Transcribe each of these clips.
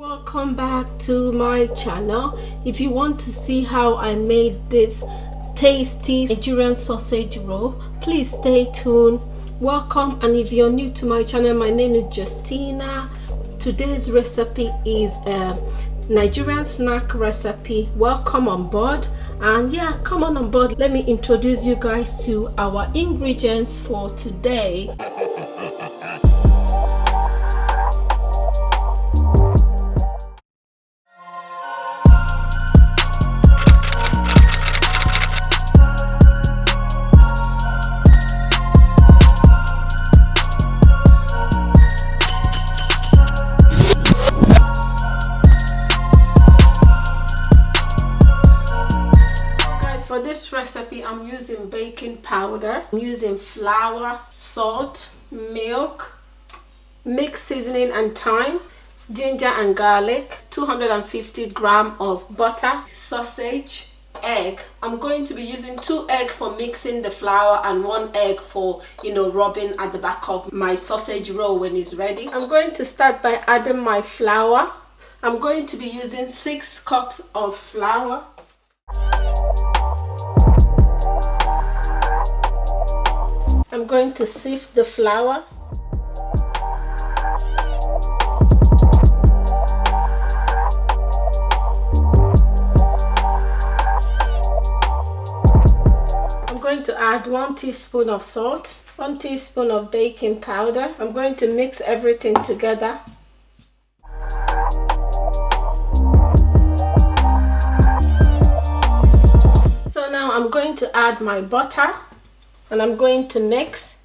Welcome back to my channel. If you want to see how I made this tasty Nigerian sausage roll, please stay tuned. Welcome, and if you're new to my channel, my name is Justina. Today's recipe is a Nigerian snack recipe. Welcome on board, and yeah, come on board. Let me introduce you guys to our ingredients for today. For this recipe, I'm using baking powder, I'm using flour, salt, milk, mixed seasoning and thyme, ginger and garlic, 250 grams of butter, sausage, egg. I'm going to be using 2 eggs for mixing the flour and 1 egg for rubbing at the back of my sausage roll when it's ready. I'm going to start by adding my flour. I'm going to be using 6 cups of flour. I'm going to sift the flour. I'm going to add 1 teaspoon of salt, 1 teaspoon of baking powder. I'm going to mix everything together. So now I'm going to add my butter. And I'm going to mix.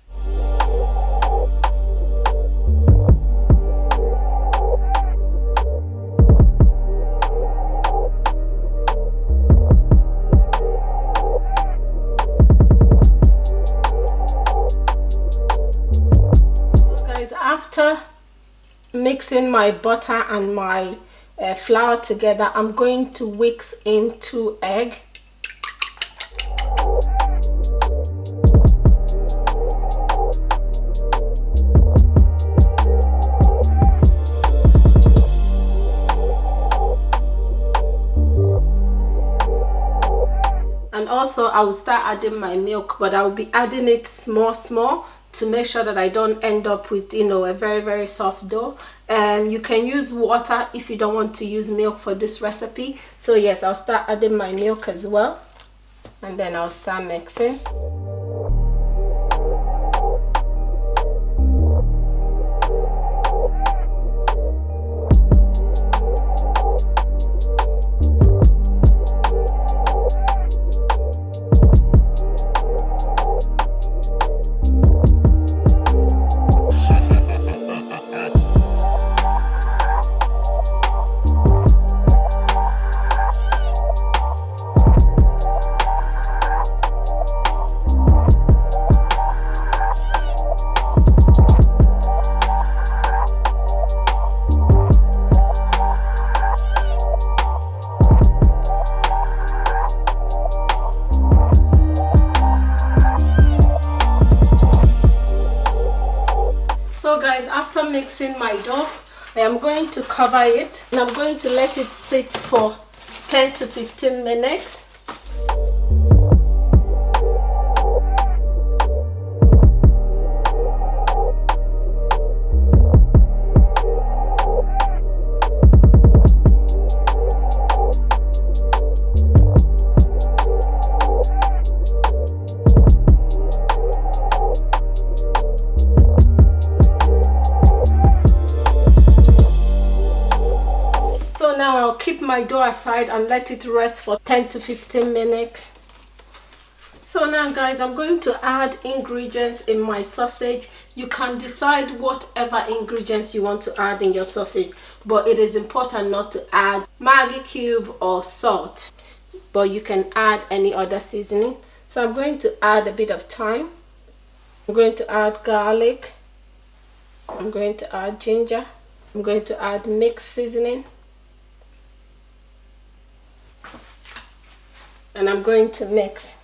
Guys, after mixing my butter and my flour together, I'm going to whisk in 2 eggs. And also I will start adding my milk, but I will be adding it small to make sure that I don't end up with a very soft dough. You can use water if you don't want to use milk for this recipe. So yes, I'll start adding my milk as well, and then I'll start mixing. So guys, after mixing my dough, I am going to cover it and I'm going to let it sit for 10 to 15 minutes. Now I'll keep my dough aside and let it rest for 10 to 15 minutes. So now guys, I'm going to add ingredients in my sausage. You can decide whatever ingredients you want to add in your sausage, but it is important not to add Maggi cube or salt, but you can add any other seasoning. So I'm going to add a bit of thyme. I'm going to add garlic. I'm going to add ginger. I'm going to add mixed seasoning. And I'm going to mix.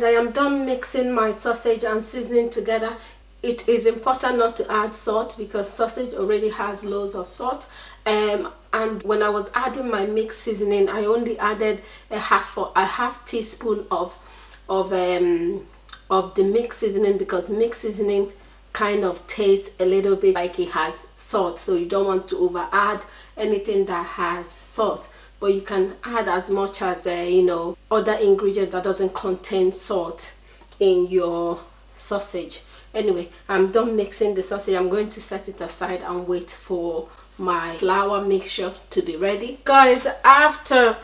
guys, I am done mixing my sausage and seasoning together. It is important not to add salt because sausage already has loads of salt. And when I was adding my mixed seasoning, I only added a half teaspoon of the mixed seasoning, because mixed seasoning kind of tastes a little bit like it has salt, so you don't want to over add anything that has salt. But you can add as much as other ingredients that doesn't contain salt in your sausage. Anyway, I'm done mixing the sausage. I'm going to set it aside and wait for my flour mixture to be ready. Guys, after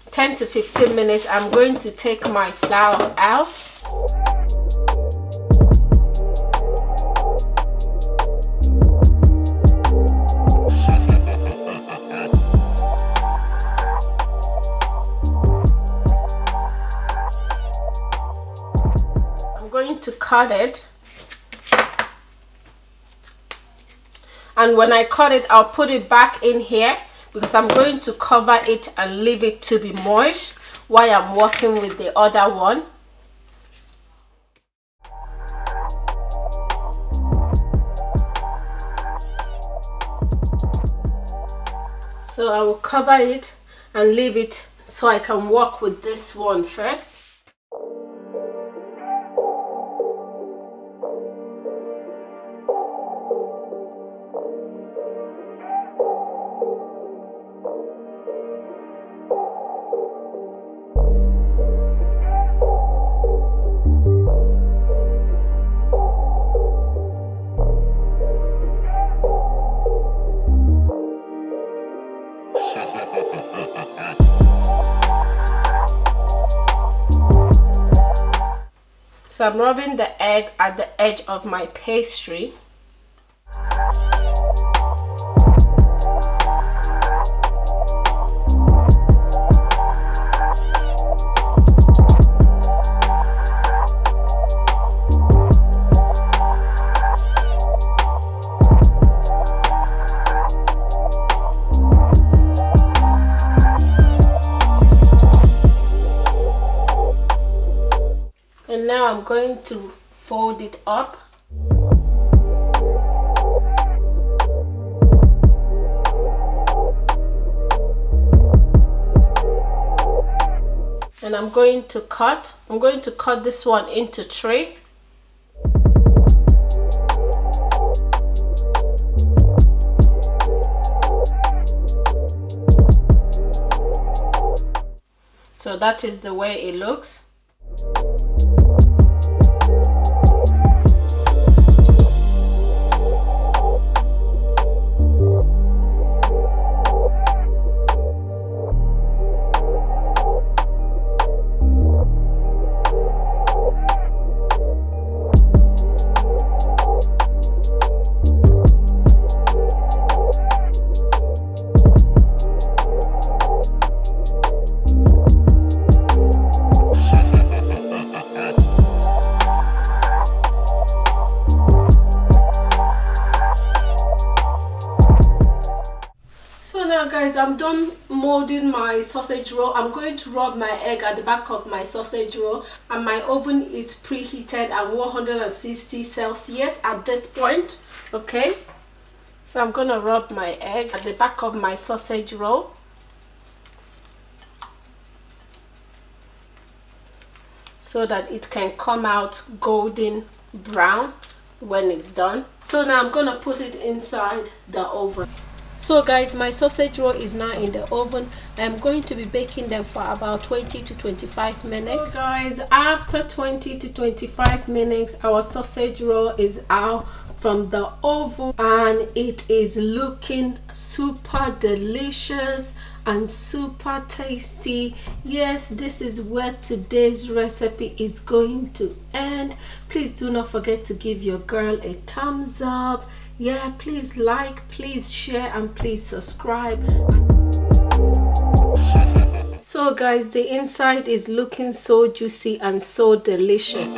10 to 15 minutes, I'm going to take my flour out. I'm going to cut it, and when I cut it, I'll put it back in here because I'm going to cover it and leave it to be moist while I'm working with the other one. So I will cover it and leave it so I can work with this one first. So I'm rubbing the egg at the edge of my pastry. And now I'm going to fold it up. And I'm going to cut this one into three. So that is the way it looks. Guys, I'm done molding my sausage roll. I'm going to rub my egg at the back of my sausage roll, and my oven is preheated at 160 Celsius at this point. Okay, so I'm gonna rub my egg at the back of my sausage roll. So that it can come out golden brown when it's done. So now I'm gonna put it inside the oven. So guys, my sausage roll is now in the oven. I'm going to be baking them for about 20 to 25 minutes. So guys, after 20 to 25 minutes, our sausage roll is out from the oven and it is looking super delicious and super tasty. Yes, this is where today's recipe is going to end. Please do not forget to give your girl a thumbs up. Yeah, please like, please share, and please subscribe. So guys, the inside is looking so juicy and so delicious.